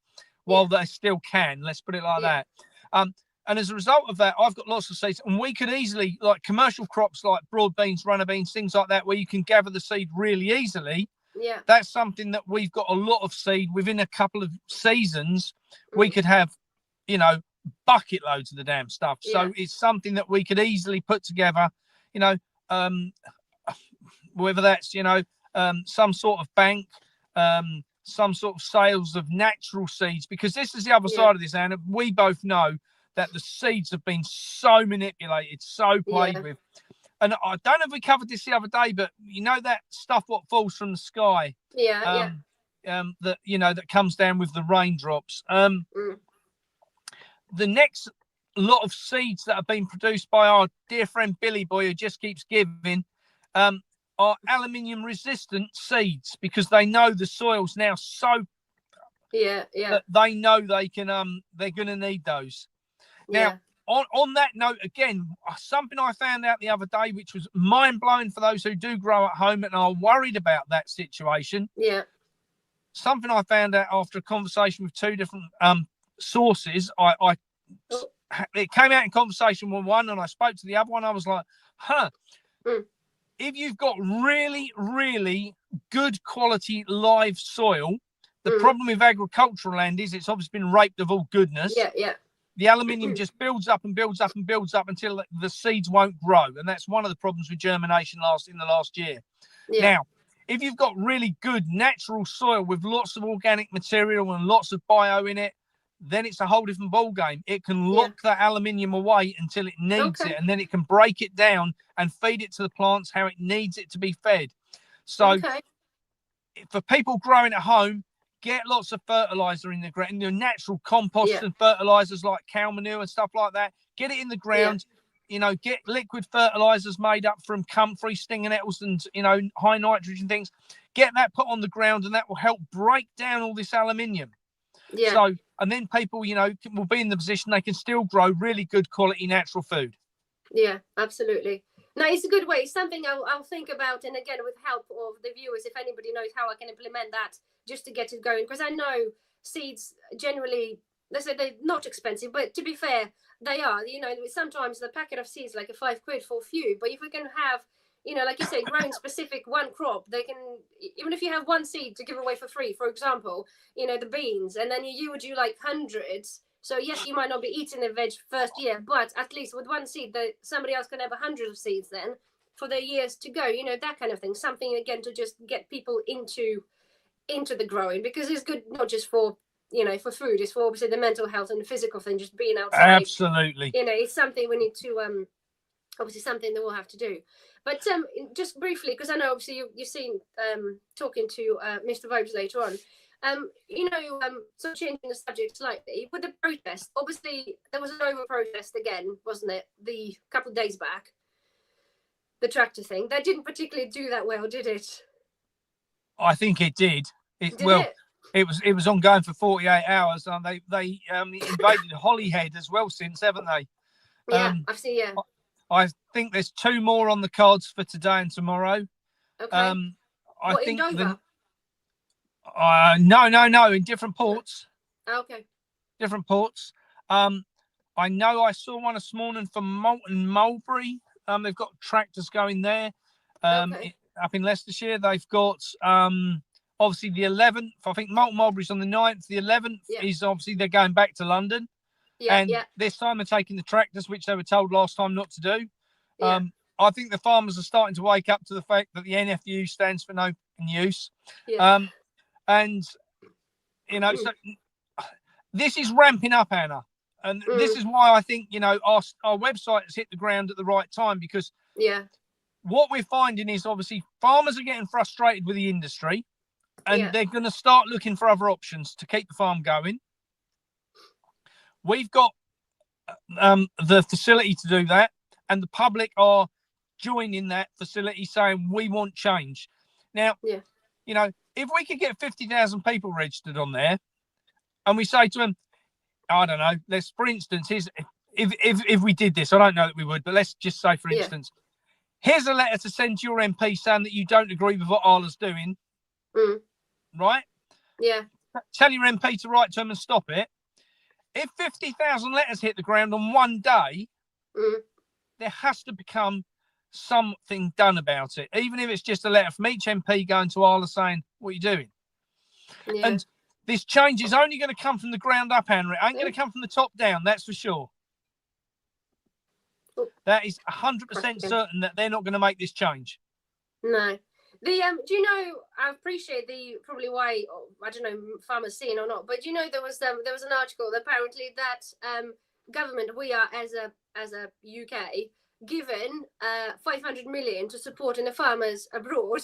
while they still can. Let's put it like that. And as a result of that, I've got lots of seeds, and we could easily, like commercial crops like broad beans, runner beans, things like that, where you can gather the seed really easily. Yeah, that's something that we've got a lot of seed. Within a couple of seasons, we could have, you know, bucket loads of the damn stuff. So it's something that we could easily put together, you know, whether that's, you know, some sort of bank, some sort of sales of natural seeds, because this is the other side of this, Anna. We both know that the seeds have been so manipulated, so played with. And I don't know if we covered this the other day, but you know that stuff what falls from the sky, that, you know, that comes down with the raindrops. The next lot of seeds that have been produced by our dear friend Billy Boy, who just keeps giving, are aluminium resistant seeds, because they know the soil's now so that they know they can they're going to need those. Now, on that note, again, something I found out the other day, which was mind-blowing for those who do grow at home and are worried about that situation. Yeah. Something I found out after a conversation with two different sources. It came out in conversation with one, and I spoke to the other one. I was like, if you've got really, really good quality live soil, the problem with agricultural land is it's obviously been raped of all goodness. The aluminium just builds up and builds up and builds up until the seeds won't grow. And that's one of the problems with germination in the last year. Now, if you've got really good natural soil with lots of organic material and lots of bio in it, then it's a whole different ball game. It can lock that aluminium away until it needs it, and then it can break it down and feed it to the plants how it needs it to be fed. So for people growing at home, get lots of fertilizer in the ground, natural compost and fertilizers like cow manure and stuff like that. Get it in the ground. You know, get liquid fertilizers made up from comfrey, stinging nettles, and, you know, high nitrogen things. Get that put on the ground, and that will help break down all this aluminium. So, and then people, you know, will be in the position they can still grow really good quality natural food. Yeah, absolutely. No, it's a good way. It's something I'll think about, and again, with help of the viewers, if anybody knows how I can implement that just to get it going, because I know seeds generally, they say they're not expensive, but to be fair, they are. You know, sometimes the packet of seeds like a £5 for a few, but if we can have, you know, like you say, growing specific one crop, they can, even if you have one seed to give away for free, for example, you know, the beans, and then you would do like hundreds. So yes, you might not be eating the veg first year, but at least with one seed, that somebody else can have 100 of seeds then for their years to go. You know, that kind of thing. Something again to just get people into the growing, because it's good not just for, you know, for food. It's for obviously the mental health and the physical thing. Just being outside. Absolutely. You know, it's something we need to obviously something that we'll have to do. But just briefly, because I know obviously you've seen talking to Mr. Vibes later on. You know, sort of changing the subject slightly with the protest. Obviously, there was an over protest again, wasn't it? The couple of days back, the tractor thing. That didn't particularly do that well, did it? I think it did. It was ongoing for 48 hours. They invaded Holyhead as well since, haven't they? Yeah, I've seen. Yeah. I think there's 2 more on the cards for today and tomorrow. Okay. I think in Dover? No, in different ports. Okay. Different ports. I know I saw one this morning from Malton Mulberry. They've got tractors going there. Up in Leicestershire, they've got obviously the 11th. I think Malton Mulberry's on the 9th. The 11th is obviously they're going back to London. This time they're taking the tractors, which they were told last time not to do. I think the farmers are starting to wake up to the fact that the NFU stands for no use. And, you know, so this is ramping up, Anna. And this is why I think, you know, our website has hit the ground at the right time, because what we're finding is obviously farmers are getting frustrated with the industry, and they're going to start looking for other options to keep the farm going. We've got the facility to do that, and the public are joining that facility saying we want change. Now, yeah, you know, if we could get 50,000 people registered on there, and we say to them, I don't know, let's, for instance, if we did this, I don't know that we would, but let's just say, for instance, here's a letter to send to your MP saying that you don't agree with what Arla's doing, right? Yeah. Tell your MP to write to them and stop it. If 50,000 letters hit the ground on one day, there has to become something done about it, even if it's just a letter from each MP going to Arla saying, what are you doing? Yeah. And this change is only going to come from the ground up, Anna. It ain't going to come from the top down, that's for sure. That is 100% certain that they're not going to make this change. No. Do you know, I appreciate probably why, I don't know, farmers seeing or not, but you know, there was an article apparently that government, we are as a UK given 500 million to supporting the farmers abroad,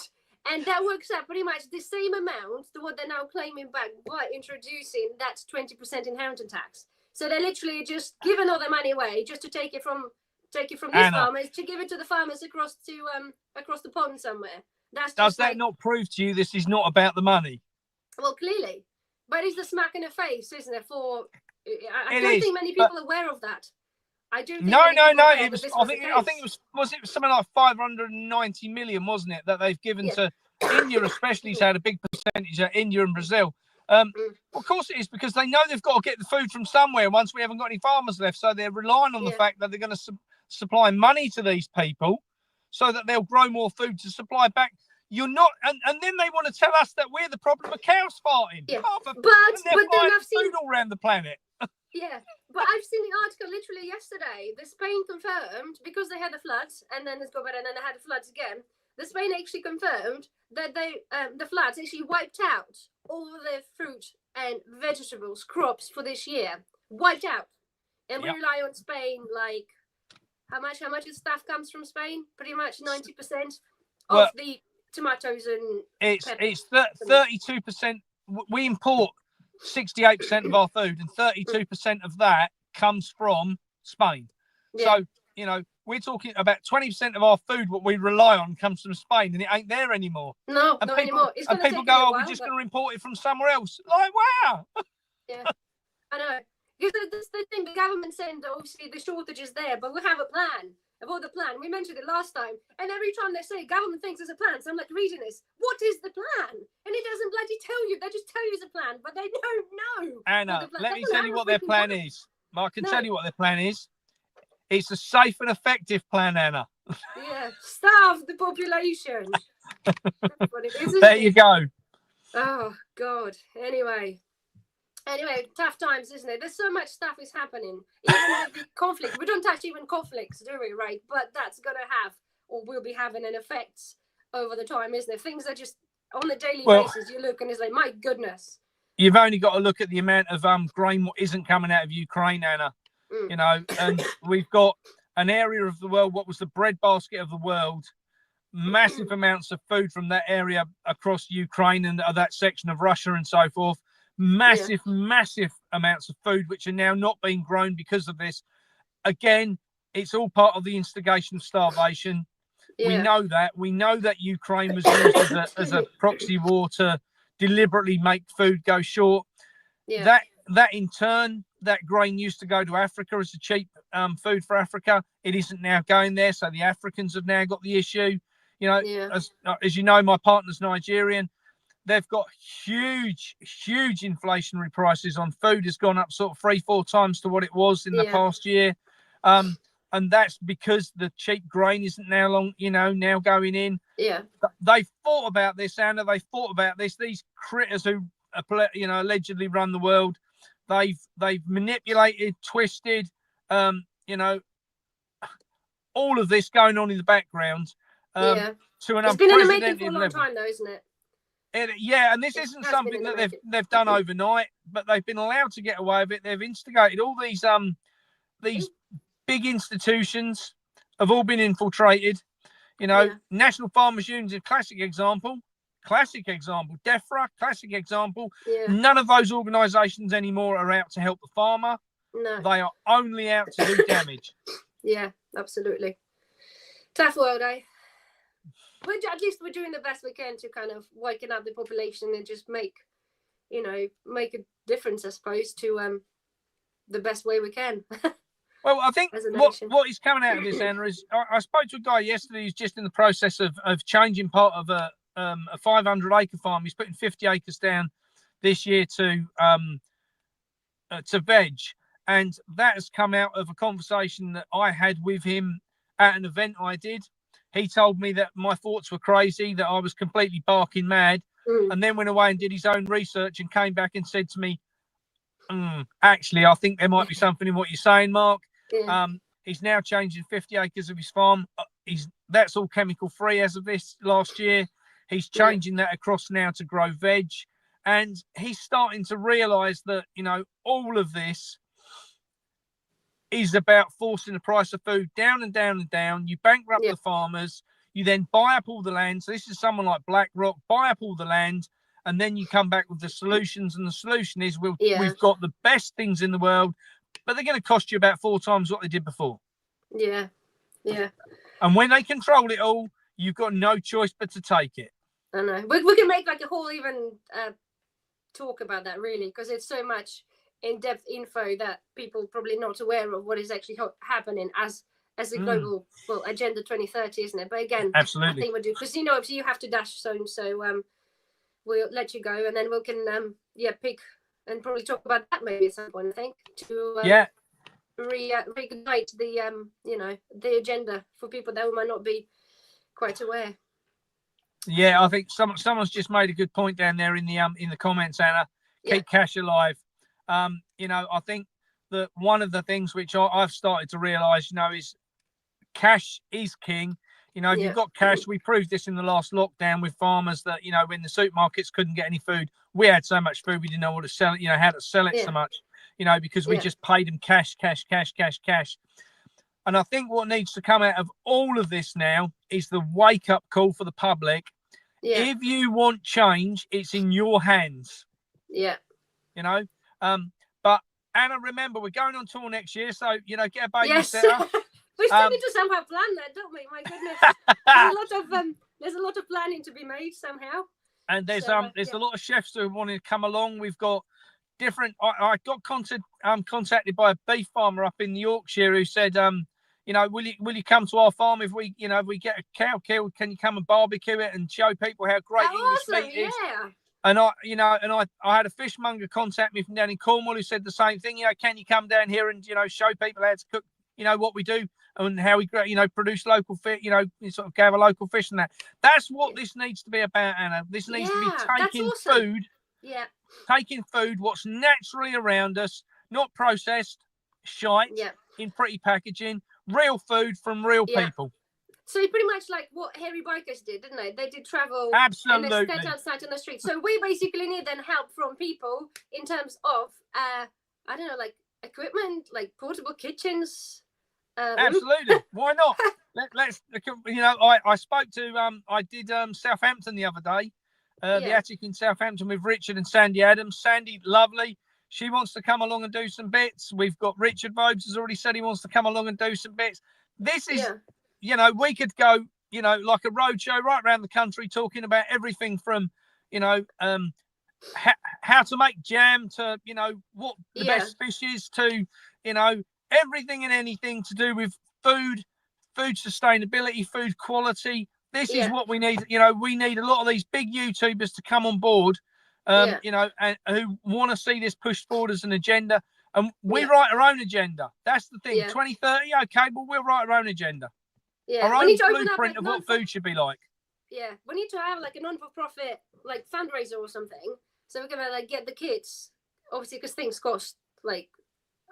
and that works out pretty much the same amount to what they're now claiming back by introducing that 20% inheritance tax. So they're literally just giving all the money away just to take it from these farmers to give it to the farmers across the pond somewhere. Does that not prove to you this is not about the money? Well, clearly, but it's the smack in the face, isn't it? I don't think many people are aware of that. I do. No. It was. I think it was something like 590 million, wasn't it, that they've given to India, especially. So had a big percentage of India and Brazil. Of course it is, because they know they've got to get the food from somewhere. Once we haven't got any farmers left, so they're relying on the fact that they're going to supply money to these people, so that they'll grow more food to supply back. You're not, and then they want to tell us that we're the problem of cows farting. Yeah. But then I've seen food all around the planet. Yeah, but I've seen the article literally yesterday. The Spain confirmed, because they had the floods, and then it's got better, and then they had the floods again. The Spain actually confirmed that the floods actually wiped out all the fruit and vegetables crops for this year. Wiped out, and we rely on Spain like. How much of stuff comes from Spain? Pretty much 90% of the tomatoes and it's 32%. We import 68% of our food, and 32% of that comes from Spain. So, you know, we're talking about 20% of our food, what we rely on, comes from Spain, and it ain't there anymore. No, not anymore. And people go, we're just going to import it from somewhere else. Like, wow. Yeah, I know. Because that's the thing, the government saying that obviously the shortage is there, but we have a plan. About the plan, we mentioned it last time, and every time they say government thinks there's a plan, so I'm like reading this. What is the plan? And it doesn't bloody tell you. They just tell you it's a plan, but they don't know. Anna, let me tell you what their plan is. I can tell you what their plan is. It's a safe and effective plan, Anna. Yeah, starve the population. That's what it is, there you go. Oh God. Anyway, tough times, isn't it? There's so much stuff is happening. Even with the conflict. We don't touch even conflicts, do we, right? But that's going to have, or will be having an effect over the time, isn't it? Things are just, on a daily basis, you look and it's like, my goodness. You've only got to look at the amount of grain what isn't coming out of Ukraine, Anna. You know, and we've got an area of the world, what was the breadbasket of the world, massive amounts of food from that area across Ukraine and that section of Russia and so forth. Massive amounts of food which are now not being grown because of this. Again, it's all part of the instigation of starvation. We know that Ukraine was used as a proxy war to deliberately make food go short. That in turn, that grain used to go to Africa as a cheap food for Africa. It isn't now going there, so the Africans have now got the issue. You know, as you know, my partner's Nigerian. They've got huge inflationary prices on food. Has gone up sort of 3-4 times to what it was in the past year. And that's because the cheap grain isn't now going in. Yeah. They've thought about this, Anna. They've thought about this. These critters who, allegedly run the world, they've manipulated, twisted, all of this going on in the background to an it's been in the making for a long time, though, isn't it? And this isn't something that they've done overnight, but they've been allowed to get away with it. They've instigated all these big institutions have all been infiltrated. National Farmers Union is a classic example. DEFRA, classic example. None of those organisations anymore are out to help the farmer. No, they are only out to do damage. Yeah, absolutely. Tough world, eh? at least we're doing the best we can to kind of waken up the population and just make a difference, I suppose, to the best way we can. Well, I think what is coming out of this, Anna, is I spoke to a guy yesterday who's just in the process of changing part of a 500-acre farm. He's putting 50 acres down this year to veg, and that has come out of a conversation that I had with him at an event I did. He told me that my thoughts were crazy, that I was completely barking mad, and then went away and did his own research and came back and said to me, actually, I think there might be something in what you're saying, Mark. Yeah. He's now changing 50 acres of his farm. That's all chemical free as of this last year. He's changing that across now to grow veg. And he's starting to realise that, all of this is about forcing the price of food down and down and down. You bankrupt the farmers. You then buy up all the land. So this is someone like BlackRock, buy up all the land, and then you come back with the solutions. And the solution is we've got the best things in the world, but they're going to cost you about 4 times what they did before. Yeah, yeah. And when they control it all, you've got no choice but to take it. I know. We can make like a whole even talk about that, really, because it's so much in-depth info that people probably not aware of what is actually happening as a global agenda 2030, isn't it? But again, absolutely, I think we'll do, because obviously you have to dash soon, so we'll let you go, and then we can pick and probably talk about that maybe at some point, I think, to reignite the agenda for people that might not be quite aware. Yeah, I think someone's just made a good point down there in the comments, Anna. Keep cash alive. I think that one of the things which I've started to realise, is cash is king. If you've got cash, we proved this in the last lockdown with farmers that, when the supermarkets couldn't get any food, we had so much food, we didn't know what to sell it, how to sell it so much, because we just paid them cash. And I think what needs to come out of all of this now is the wake up call for the public. Yeah. If you want change, it's in your hands. Yeah. But Anna, remember, we're going on tour next year, so get a baby set up. We still need to somehow plan that, don't we? My goodness, there's a lot of planning to be made somehow. And there's a lot of chefs who want to come along. We've got different. I got contacted by a beef farmer up in Yorkshire who said, will you come to our farm if we get a cow killed? Can you come and barbecue it and show people how great English meat is? And I had a fishmonger contact me from down in Cornwall who said the same thing. Can you come down here and show people how to cook? What we do and how we produce local fish. Sort of gather local fish and that. That's what this needs to be about, Anna. This needs to be taking food. Yeah. Taking food, what's naturally around us, not processed shite in pretty packaging. Real food from real people. So pretty much like what hairy bikers did, didn't they? They did travel. Absolutely. And they stayed outside in the street. So we basically need then help from people in terms of, like equipment, like portable kitchens. Absolutely. Why not? Let's. I spoke to. I did Southampton the other day. The attic in Southampton with Richard and Sandy Adams. Sandy, lovely. She wants to come along and do some bits. We've got Richard Vobes has already said he wants to come along and do some bits. This is, we could go, like a road show right around the country talking about everything from, how to make jam to, what the best fish is to, everything and anything to do with food sustainability, food quality. This is what we need. We need a lot of these big YouTubers to come on board. And who want to see this pushed forward as an agenda, and we write our own agenda. That's the thing. 2030, okay, but we'll write our own agenda. Our own blueprint of what food should be like. Yeah, we need to have like a non-for-profit like fundraiser or something, so we're gonna like get the kits, obviously, because things cost like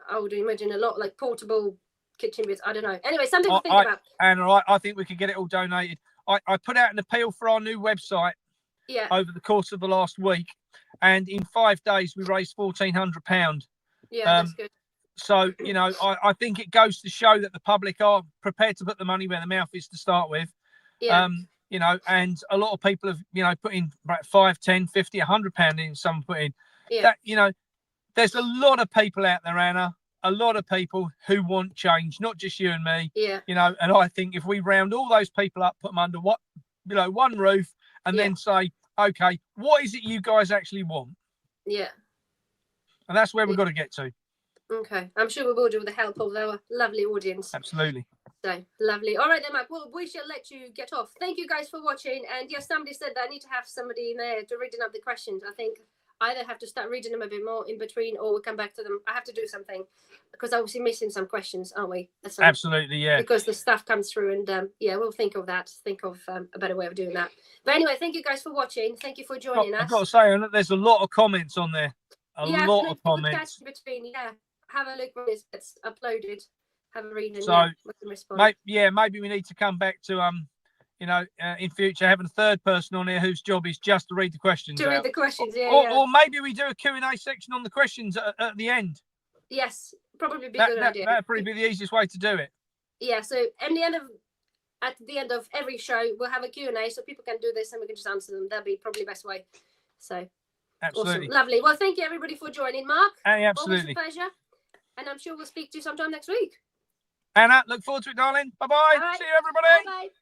I would imagine a lot, like portable kitchen bits. I don't know. Anyway, something to think about. And I think we could get it all donated. I put out an appeal for our new website. Over the course of the last week, and in 5 days we raised £1,400. That's good. So I think it goes to show that the public are prepared to put the money where the mouth is to start with. And a lot of people have put in about 5, 10, 50, £100 in. Some put in that. There's a lot of people out there, Anna. A lot of people who want change, not just you and me. And I think if we round all those people up, put them under below one roof and then say, okay, what is it you guys actually want? Yeah. And that's where we've got to get to. Okay. I'm sure we will do with the help of our lovely audience. Absolutely. So lovely. All right then, Mark. Well, we shall let you get off. Thank you guys for watching. And yes, somebody said that I need to have somebody in there to reading up the questions. I think I either have to start reading them a bit more in between, or we'll come back to them. I have to do something because obviously missing some questions, aren't we? Absolutely, yeah. Because the stuff comes through, and yeah, we'll think of that. Think of a better way of doing that. But anyway, thank you guys for watching. Thank you for joining us. I've got to say, there's a lot of comments on there. A lot of comments. Between, yeah. Have a look when it gets uploaded. Have a read and so, respond. maybe we need to come back to in future having a third person on here whose job is just to read the questions. Read the questions, or maybe we do a Q&A section on the questions at the end. Yes, probably be a good idea. That'd probably be the easiest way to do it. Yeah. So at the end of every show, we'll have a Q&A so people can do this and we can just answer them. That'd be probably the best way. So absolutely awesome. Lovely. Well, thank you everybody for joining, Mark. Hey, absolutely. Always a pleasure. And I'm sure we'll speak to you sometime next week. Anna, look forward to it, darling. Bye-bye. Right. See you, everybody. Bye-bye.